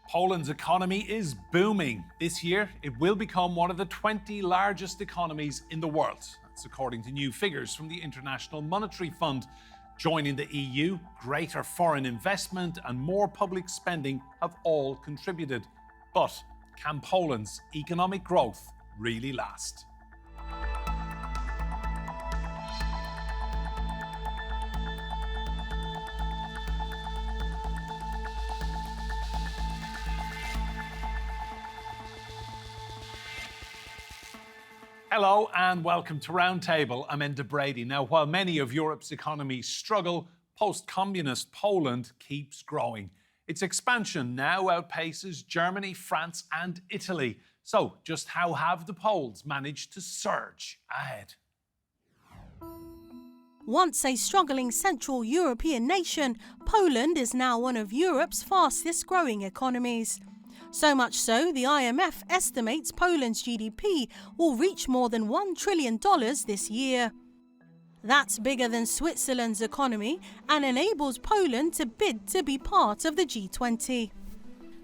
Poland's economy is booming. This year, it will become one of the 20 largest economies in the world. That's according to new figures from the International Monetary Fund. Joining the EU, greater foreign investment and more public spending have all contributed. But can Poland's economic growth really last? Hello and welcome to Roundtable. I'm Enda Brady. Now, while many of Europe's economies struggle, post-communist Poland keeps growing. Its expansion now outpaces Germany, France and Italy. So, just how have the Poles managed to surge ahead? Once a struggling Central European nation, Poland is now one of Europe's fastest growing economies. So much so, the IMF estimates Poland's GDP will reach more than $1 trillion this year. That's bigger than Switzerland's economy and enables Poland to bid to be part of the G20.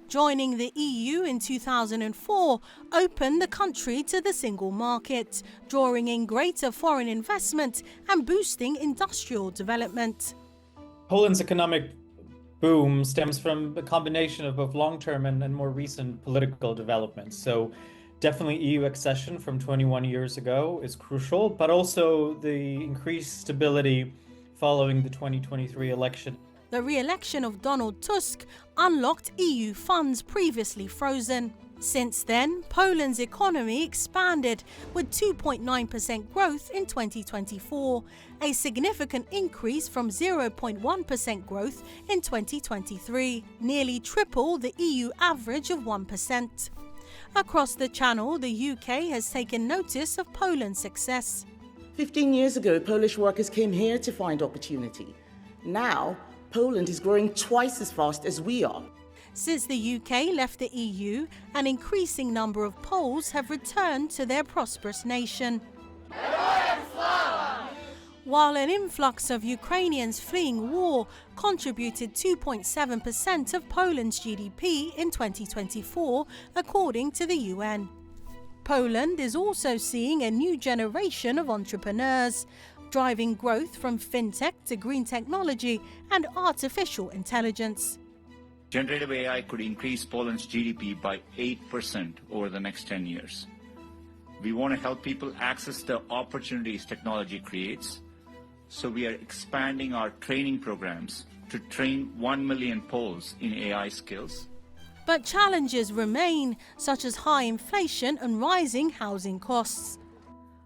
Joining the EU in 2004 opened the country to the single market, drawing in greater foreign investment and boosting industrial development. Poland's economic boom stems from a combination of both long-term and more recent political developments. So definitely EU accession from 21 years ago is crucial, but also the increased stability following the 2023 election. The re-election of Donald Tusk unlocked EU funds previously frozen. Since then, Poland's economy expanded with 2.9% growth in 2024, a significant increase from 0.1% growth in 2023, nearly triple the EU average of 1%. Across the Channel, the UK has taken notice of Poland's success. 15 years ago, Polish workers came here to find opportunity. Now, Poland is growing twice as fast as we are. Since the UK left the EU, an increasing number of Poles have returned to their prosperous nation. While an influx of Ukrainians fleeing war contributed 2.7% of Poland's GDP in 2024, according to the UN. Poland is also seeing a new generation of entrepreneurs, driving growth from fintech to green technology and artificial intelligence. Generative AI could increase Poland's GDP by 8% over the next 10 years. We want to help people access the opportunities technology creates, so we are expanding our training programs to train 1 million Poles in AI skills. But challenges remain, such as high inflation and rising housing costs.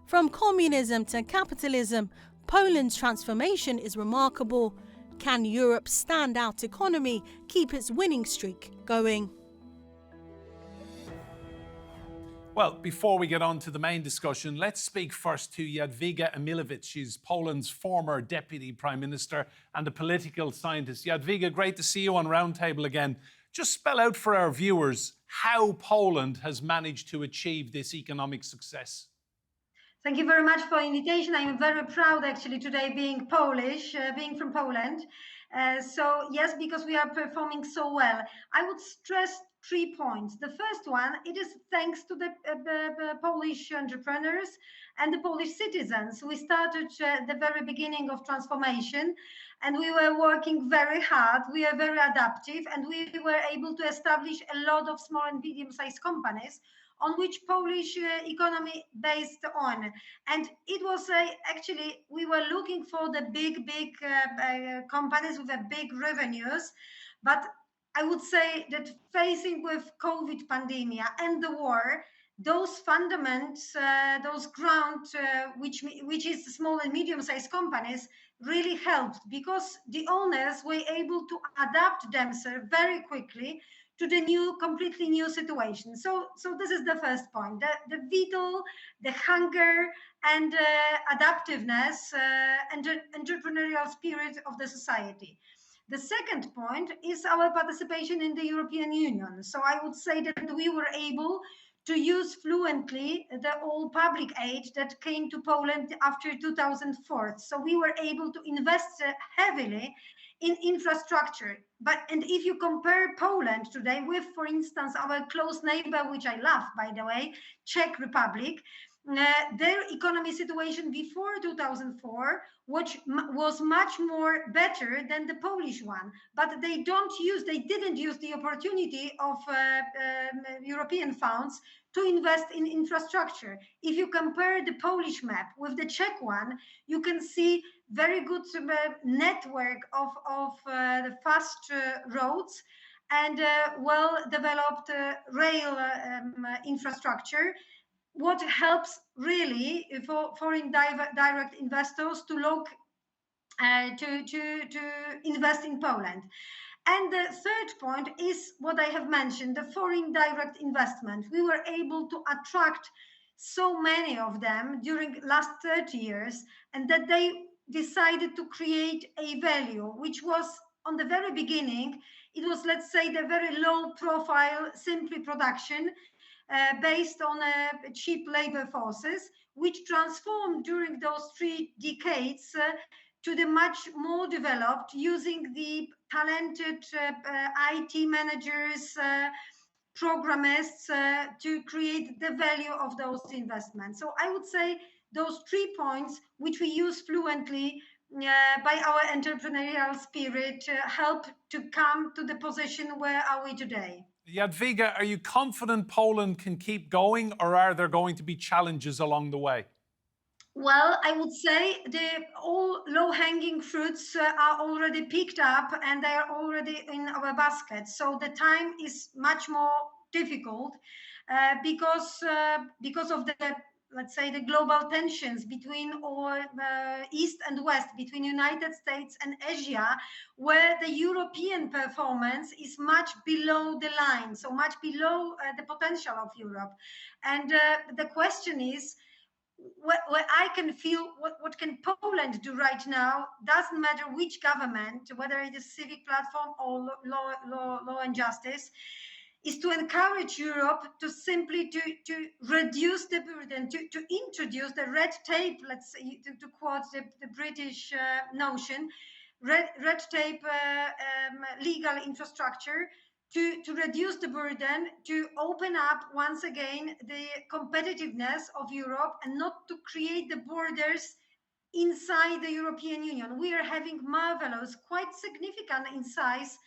From communism to capitalism, Poland's transformation is remarkable. Can Europe's standout economy keep its winning streak going? Well, before we get on to the main discussion, let's speak first to Jadwiga Emilewicz. She's Poland's former Deputy Prime Minister and a political scientist. Jadwiga, great to see you on Roundtable again. Just spell out for our viewers how Poland has managed to achieve this economic success. Thank you very much for the invitation. I'm very proud actually today being Polish, being from Poland. So yes, because we are performing so well. I would stress 3 points. The first one, it is thanks to the Polish entrepreneurs and the Polish citizens. We started at the very beginning of transformation and we were working very hard. We are very adaptive and we were able to establish a lot of small and medium-sized companies on which Polish economy based on. And it was actually, we were looking for the big companies with the big revenues. But I would say that facing with COVID pandemic and the war, those fundamentals, those ground, which is small and medium-sized companies, really helped because the owners were able to adapt themselves very quickly to the completely new situation. So this is the first point, the vital, the hunger and adaptiveness and entrepreneurial spirit of the society. The second point is our participation in the European Union. So I would say that we were able to use fluently the all public aid that came to Poland after 2004. So we were able to invest heavily in infrastructure. And if you compare Poland today with, for instance, our close neighbor, which I love, by the way, Czech Republic, their economy situation before 2004 was much more better than the Polish one, but they didn't use the opportunity of European funds to invest in infrastructure. If you compare the Polish map with the Czech one, you can see very good network of the fast roads and well-developed rail infrastructure, what helps really for foreign direct investors to look to invest in Poland. And the third point is what I have mentioned, the foreign direct investment. We were able to attract so many of them during last 30 years, and that they decided to create a value, which was on the very beginning, it was, let's say, the very low profile, simply production, based on cheap labor forces, which transformed during those 3 decades to the much more developed, using the talented IT managers, programmists to create the value of those investments. So I would say those 3 points, which we use fluently by our entrepreneurial spirit, help to come to the position where are we today. Jadwiga, are you confident Poland can keep going, or are there going to be challenges along the way? Well, I would say all low-hanging fruits are already picked up and they are already in our basket. So the time is much more difficult because of the, let's say, the global tensions between East and West, between United States and Asia, where the European performance is much below the line, so much below the potential of Europe. And the question is, where I can feel what can Poland do right now, doesn't matter which government, whether it is civic platform or law and justice, is to encourage Europe to simply to reduce the burden, to introduce the red tape, let's say, to quote the British notion, red tape legal infrastructure, to reduce the burden, to open up once again the competitiveness of Europe and not to create the borders inside the European Union. We are having marvelous, quite significant in size,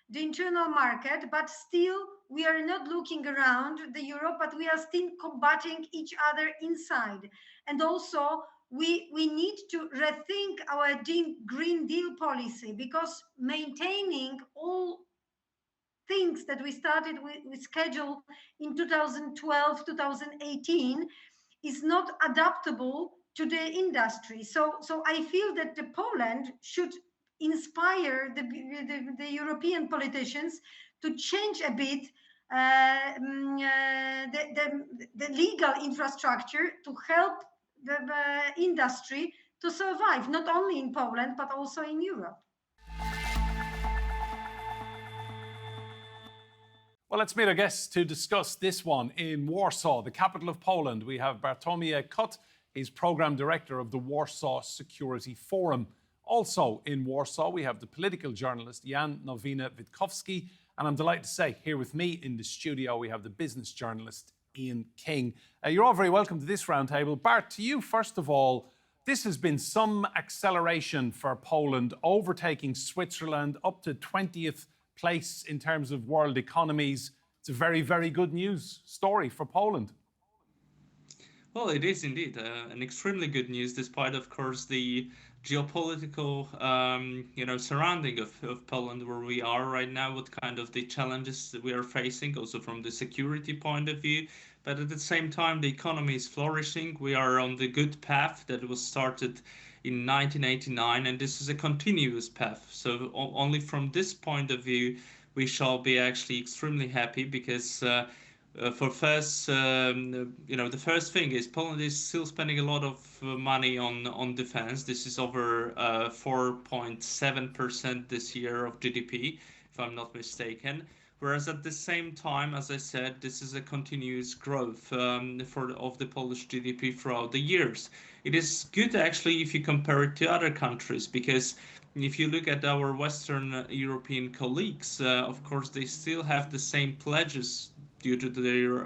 the internal market, but still we are not looking around the Europe, but we are still combating each other inside. And also we need to rethink our Green Deal policy, because maintaining all things that we started with schedule in 2012, 2018 is not adaptable to the industry. So I feel that the Poland should inspire the European politicians to change a bit the legal infrastructure to help the industry to survive, not only in Poland, but also in Europe. Well, let's meet our guests to discuss this one. In Warsaw, the capital of Poland, we have Bartlomiej Kot. He's Programme Director of the Warsaw Security Forum. Also in Warsaw, we have the political journalist Nowina-Witkowski. And I'm delighted to say, here with me in the studio, we have the business journalist Ian King. You're all very welcome to this roundtable. Bart, to you, first of all, this has been some acceleration for Poland, overtaking Switzerland up to 20th place in terms of world economies. It's a very, very good news story for Poland. Well, it is indeed an extremely good news, despite, of course, the geopolitical, surrounding of Poland, where we are right now, what kind of the challenges that we are facing, also from the security point of view. But at the same time, the economy is flourishing. We are on the good path that was started in 1989, and this is a continuous path. So only from this point of view, we shall be actually extremely happy, because for first, the first thing is Poland is still spending a lot of money on defense. This is over 4.7% this year of GDP, if I'm not mistaken. Whereas at the same time, as I said, this is a continuous growth of the Polish GDP throughout the years. It is good actually if you compare it to other countries, because if you look at our Western European colleagues, of course, they still have the same pledges due to their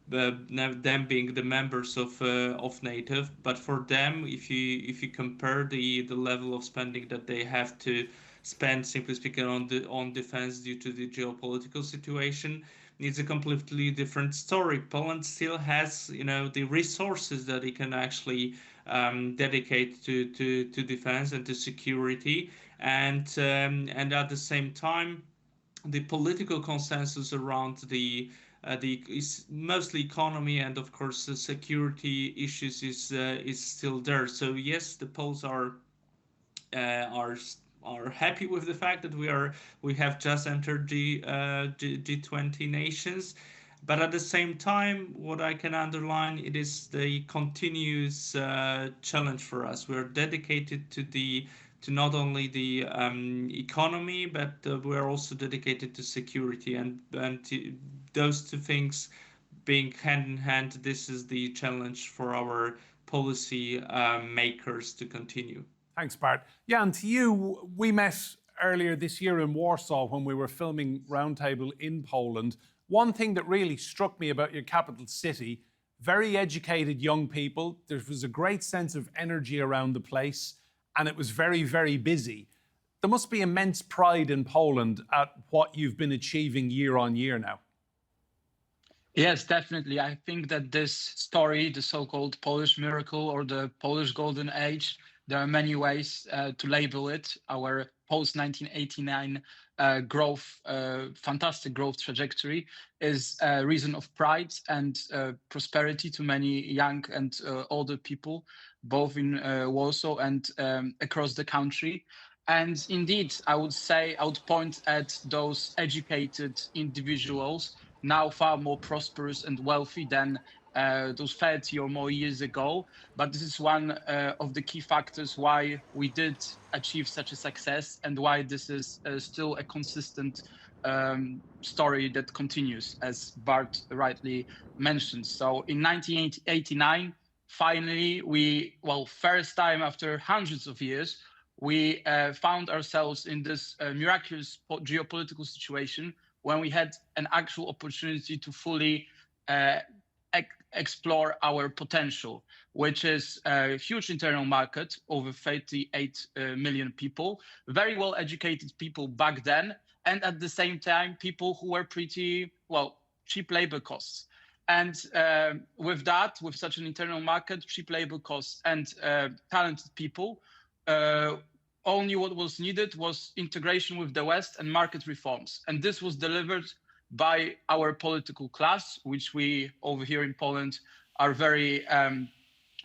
them being the members of NATO. But for them, if you compare the level of spending that they have to spend, simply speaking, on defense due to the geopolitical situation, it's a completely different story. Poland still has, the resources that it can actually dedicate to defense and to security, and at the same time, the political consensus around the is mostly economy and of course the security issues is still there. So yes, the Poles are happy with the fact that we have just entered the G20 nations. But at the same time, what I can underline, it is the continuous challenge for us. We are dedicated to not only the economy, but we are also dedicated to security, and those two things being hand in hand, this is the challenge for our policy makers to continue. Thanks, Bart. Jan, to you, we met earlier this year in Warsaw when we were filming Roundtable in Poland. One thing that really struck me about your capital city, very educated young people. There was a great sense of energy around the place, and it was very, very busy. There must be immense pride in Poland at what you've been achieving year on year now. Yes, definitely. I think that this story, the so-called Polish miracle or the Polish golden age, there are many ways to label it. Our post-1989 growth, fantastic growth trajectory is a reason of pride and prosperity to many young and older people, both in Warsaw and across the country. And indeed, I would point at those educated individuals, now far more prosperous and wealthy than those 30 or more years ago. But this is one of the key factors why we did achieve such a success and why this is still a consistent story that continues, as Bart rightly mentioned. So in 1989, finally, first time after hundreds of years, we found ourselves in this miraculous geopolitical situation when we had an actual opportunity to fully explore our potential, which is a huge internal market, over 38 million people, very well educated people back then, and at the same time, people who were pretty, cheap labor costs. And with such an internal market, cheap labor costs and talented people, only what was needed was integration with the West and market reforms. And this was delivered by our political class, which we over here in Poland are very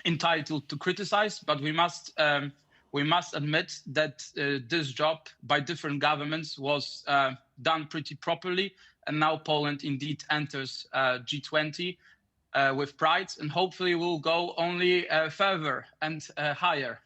entitled to criticize. But we must admit that this job by different governments was done pretty properly. And now Poland indeed enters G20 with pride, and hopefully we'll go only further and higher.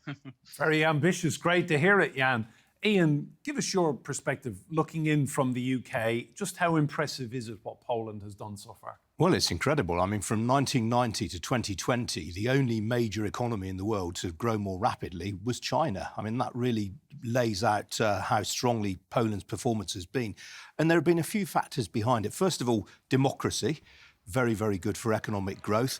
Very ambitious. Great to hear it, Jan. Ian, give us your perspective looking in from the UK. Just how impressive is it what Poland has done so far? Well, it's incredible. I mean, from 1990 to 2020, the only major economy in the world to grow more rapidly was China. I mean, that really lays out how strongly Poland's performance has been. And there have been a few factors behind it. First of all, democracy. Very, very good for economic growth.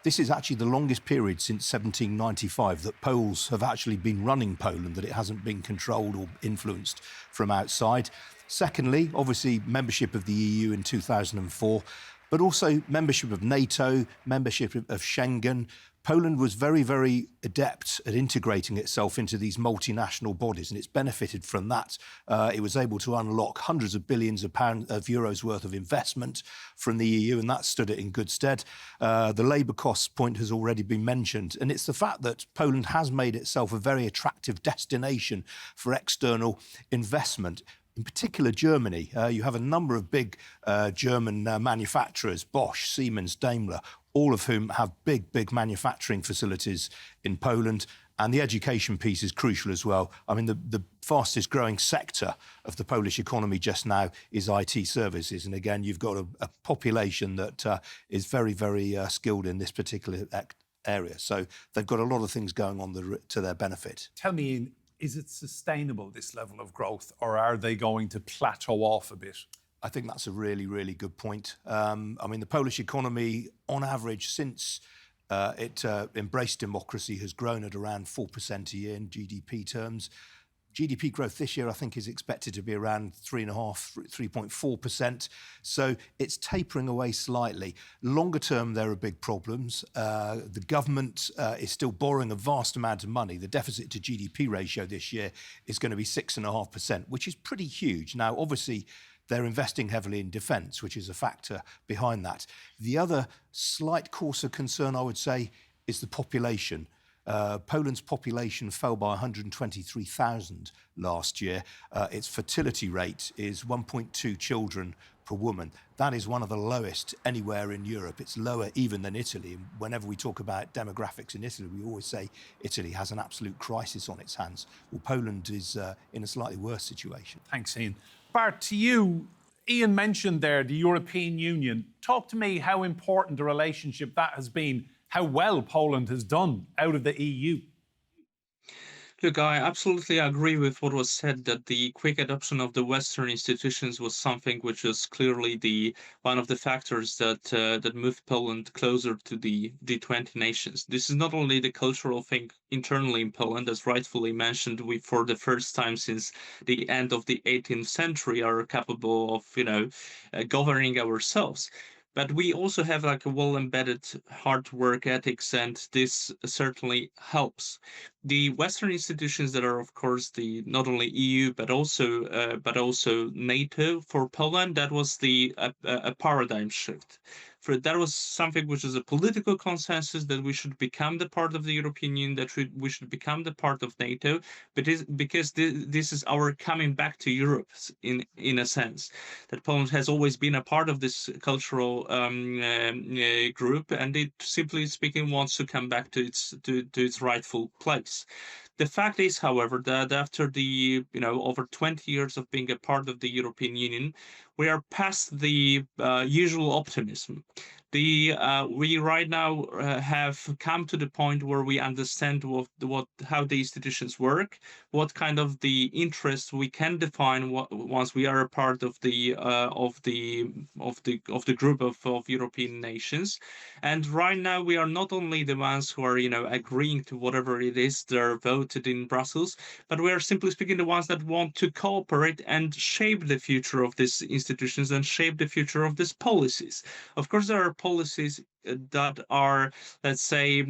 This is actually the longest period since 1795 that Poles have actually been running Poland, that it hasn't been controlled or influenced from outside. Secondly, obviously, membership of the EU in 2004, but also membership of NATO, membership of Schengen. Poland was very, very adept at integrating itself into these multinational bodies, and it's benefited from that. It was able to unlock hundreds of billions of euros worth of investment from the EU, and that stood it in good stead. The labour costs point has already been mentioned, and it's the fact that Poland has made itself a very attractive destination for external investment. In particular, Germany. You have a number of big German manufacturers, Bosch, Siemens, Daimler, all of whom have big, big manufacturing facilities in Poland. And the education piece is crucial as well. I mean, the fastest growing sector of the Polish economy just now is IT services. And again, you've got a population that is very, very skilled in this particular area. So they've got a lot of things going on to their benefit. Tell me, Ian, is it sustainable, this level of growth, or are they going to plateau off a bit? I think that's a really, really good point. I mean, the Polish economy, on average, since it embraced democracy, has grown at around 4% a year in GDP terms. GDP growth this year, I think, is expected to be around 3.4%. So it's tapering away slightly. Longer term, there are big problems. The government is still borrowing a vast amount of money. The deficit to GDP ratio this year is going to be 6.5%, which is pretty huge. Now, obviously, they're investing heavily in defence, which is a factor behind that. The other slight cause of concern, I would say, is the population. Poland's population fell by 123,000 last year. Its fertility rate is 1.2 children per woman. That is one of the lowest anywhere in Europe. It's lower even than Italy. And whenever we talk about demographics in Italy, we always say Italy has an absolute crisis on its hands. Well, Poland is in a slightly worse situation. Thanks, Ian. Bart, to you, Ian mentioned there the European Union. Talk to me how important a relationship that has been, how well Poland has done out of the EU. Look, I absolutely agree with what was said, that the quick adoption of the Western institutions was something which was clearly one of the factors that moved Poland closer to the G20 nations. This is not only the cultural thing internally in Poland, as rightfully mentioned, we for the first time since the end of the 18th century are capable of, governing ourselves. But we also have like a well-embedded hard work ethics, and this certainly helps. The Western institutions that are, of course, the not only EU but also NATO for Poland, that was a paradigm shift. That was something which is a political consensus that we should become the part of the European Union, that we should become the part of NATO, but because this is our coming back to Europe in a sense, that Poland has always been a part of this cultural group, and it, simply speaking, wants to come back to its rightful place. The fact is, however, that after the over 20 years of being a part of the European Union, we are past the usual optimism. We right now have come to the point where we understand how the institutions work, what kind of the interest we can define once we are a part of the group of European nations. And right now we are not only the ones who are agreeing to whatever it is they're voted in Brussels, but we are, simply speaking, the ones that want to cooperate and shape the future of these institutions and shape the future of these policies. Of course, there are policies that are, let's say,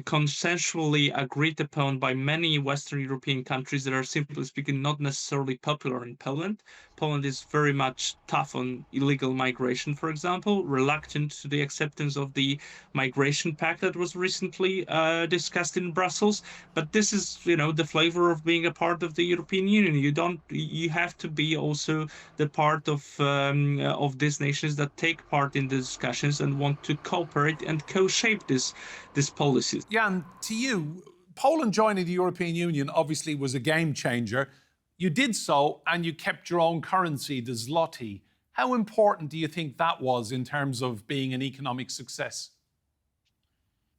consensually agreed upon by many Western European countries that are, simply speaking, not necessarily popular in Poland. Poland is very much tough on illegal migration, for example, reluctant to the acceptance of the migration pact that was recently discussed in Brussels. But this is, the flavor of being a part of the European Union. You have to be also the part of these nations that take part in the discussions and want to cooperate and co-shape this policies. Jan, to you, Poland joining the European Union obviously was a game changer. You did so, and you kept your own currency, the zloty. How important do you think that was in terms of being an economic success?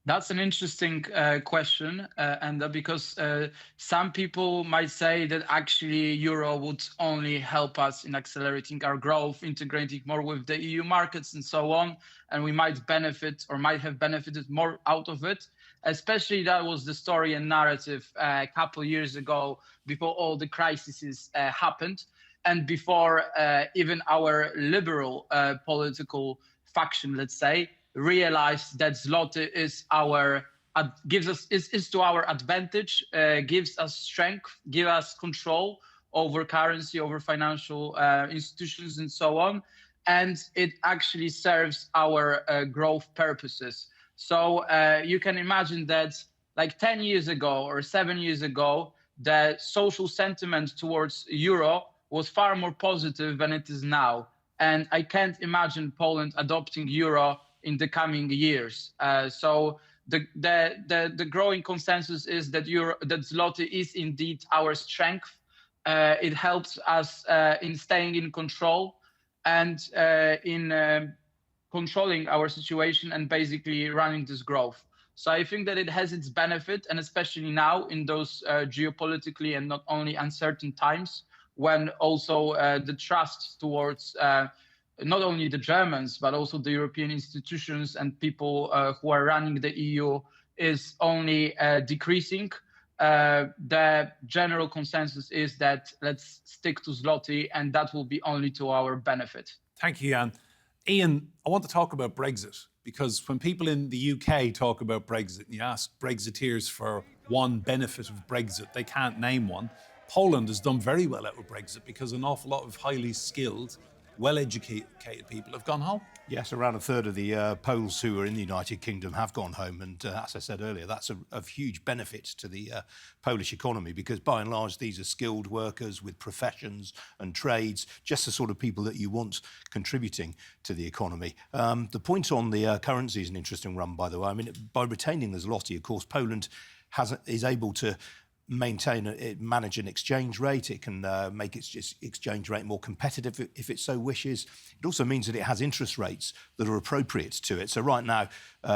That's an interesting question, and because some people might say that actually euro would only help us in accelerating our growth, integrating more with the EU markets and so on, and we might benefit or might have benefited more out of it. Especially that was the story and narrative a couple of years ago, before all the crises happened, and before even our liberal political faction, let's say, realized that zloty is is to our advantage, gives us strength, gives us control over currency, over financial institutions and so on, and it actually serves our growth purposes. So you can imagine that like 10 years ago or 7 years ago, the social sentiment towards euro was far more positive than it is now. And I can't imagine Poland adopting euro in the coming years. So the growing consensus is that that zloty is indeed our strength. It helps us in staying in control and in controlling our situation and basically running this growth. So I think that it has its benefit, and especially now in those geopolitically and not only uncertain times, when also the trust towards not only the Germans, but also the European institutions and people who are running the EU is only decreasing. The general consensus is that let's stick to zloty, and that will be only to our benefit. Thank you, Jan. Ian, I want to talk about Brexit, because when people in the UK talk about Brexit, and you ask Brexiteers for one benefit of Brexit, they can't name one. Poland has done very well out of Brexit because an awful lot of highly skilled, well-educated people have gone home. Yes, around a third of the Poles who are in the United Kingdom have gone home. And as I said earlier, that's of huge benefit to the Polish economy, because by and large, these are skilled workers with professions and trades, just the sort of people that you want contributing to the economy. The point on the currency is an interesting one, by the way. I mean, by retaining the zloty, of course, Poland is able to manage an exchange rate. It can make its exchange rate more competitive if it so wishes. It also means that it has interest rates that are appropriate to it. So right now,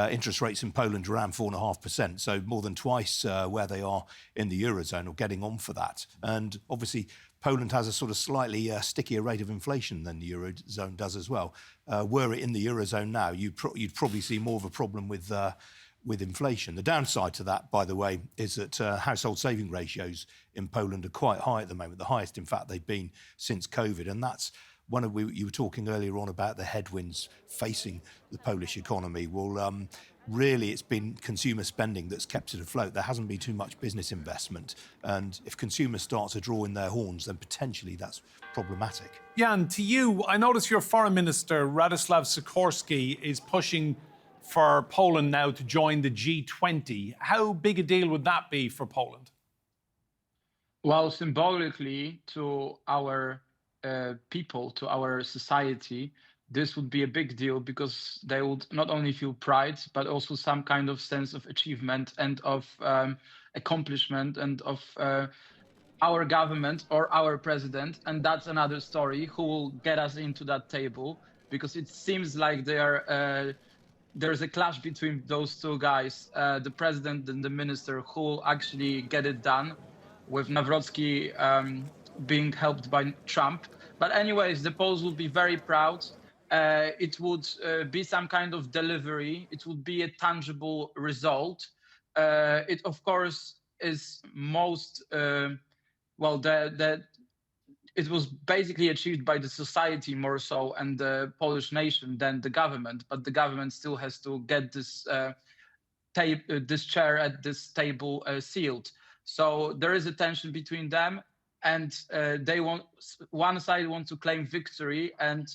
interest rates in Poland are around 4.5%, so more than twice where they are in the Eurozone, or getting on for that. And obviously, Poland has a sort of slightly stickier rate of inflation than the Eurozone does as well. Were it in the Eurozone now, you'd probably see more of a problem with inflation. The downside to that, by the way, is that household saving ratios in Poland are quite high at the moment, the highest, in fact, they've been since COVID. And that's you were talking earlier on about the headwinds facing the Polish economy. Well, really, it's been consumer spending that's kept it afloat. There hasn't been too much business investment. And if consumers start to draw in their horns, then potentially that's problematic. Jan, to you, I notice your foreign minister, Radoslaw Sikorski, is pushing for Poland now to join the G20. How big a deal would that be for Poland? Well, symbolically, to our people, to our society, this would be a big deal, because they would not only feel pride, but also some kind of sense of achievement and of accomplishment and of our government or our president. And that's another story, who will get us into that table, because it seems like there's a clash between those two guys, the president and the minister, who will actually get it done, with Nawrocki being helped by Trump. But anyways, the Poles would be very proud. It would be some kind of delivery. It would be a tangible result. It, of course, is most, it was basically achieved by the society more so, and the Polish nation, than the government. But the government still has to get this this chair at this table sealed. So there is a tension between them, and one side wants to claim victory and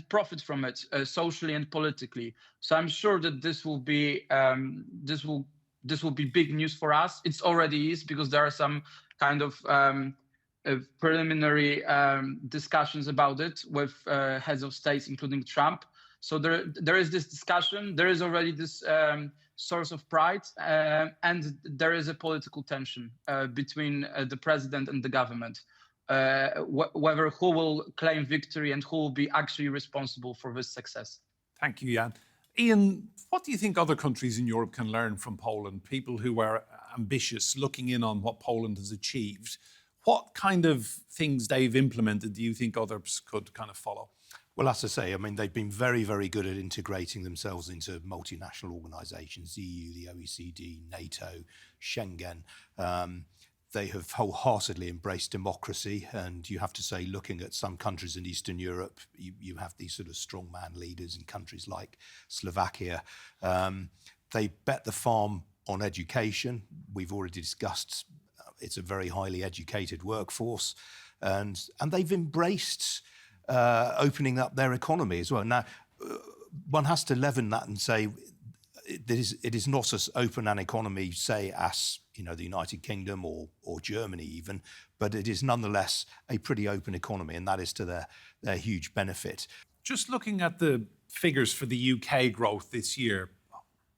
profit from it socially and politically. So I'm sure that this will be big news for us. It already is, because there are some kind of preliminary discussions about it with heads of states, including Trump. So there is this discussion. There is already this source of pride, and there is a political tension between the president and the government. Whether who will claim victory and who will be actually responsible for this success. Thank you, Jan. Ian, what do you think other countries in Europe can learn from Poland? People who are ambitious, looking in on what Poland has achieved. What kind of things they've implemented do you think others could kind of follow? Well, as I say, I mean, they've been very, very good at integrating themselves into multinational organisations, the EU, the OECD, NATO, Schengen. They have wholeheartedly embraced democracy. And you have to say, looking at some countries in Eastern Europe, you have these sort of strongman leaders in countries like Slovakia. They bet the farm on education. We've already discussed it's a very highly educated workforce. And they've embraced opening up their economy as well. Now, one has to leaven that and say it is not as open an economy, say, as the United Kingdom or Germany even, but it is nonetheless a pretty open economy, and that is to their huge benefit. Just looking at the figures for the UK growth this year,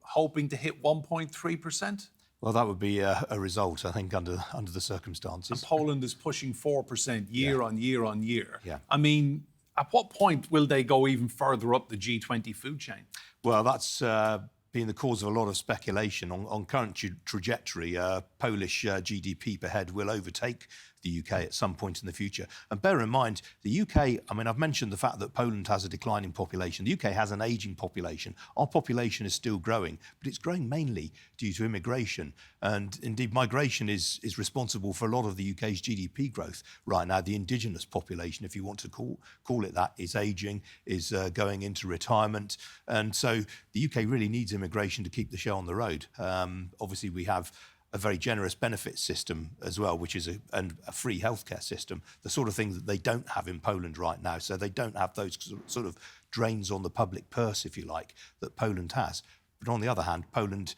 hoping to hit 1.3%. Well, that would be a result, I think, under the circumstances. And Poland is pushing 4% year on year on year. Yeah. I mean, at what point will they go even further up the G20 food chain? Well, that's been the cause of a lot of speculation. On current trajectory, Polish GDP per head will overtake the UK at some point in the future. And bear in mind, the UK, I mean, I've mentioned the fact that Poland has a declining population. The UK has an ageing population. Our population is still growing, but it's growing mainly due to immigration. And indeed, migration is responsible for a lot of the UK's GDP growth right now. The indigenous population, if you want to call it that, is ageing, is going into retirement. And so the UK really needs immigration to keep the show on the road. Obviously, we have a very generous benefits system as well, which is a free healthcare system, the sort of thing that they don't have in Poland right now. So they don't have those sort of drains on the public purse, if you like, that Poland has. But on the other hand, Poland,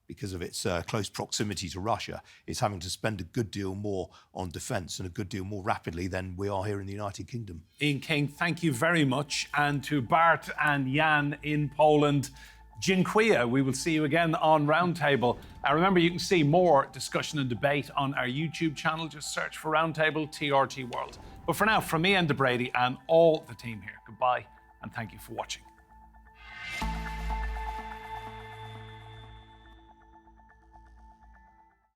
because of its close proximity to Russia, is having to spend a good deal more on defence and a good deal more rapidly than we are here in the United Kingdom. Ian King, thank you very much. And to Bart and Jan in Poland, Dziękuję. We will see you again on Roundtable. Remember, you can see more discussion and debate on our YouTube channel. Just search for Roundtable TRT World. But for now, from me, Enda Brady, and all the team here, goodbye and thank you for watching.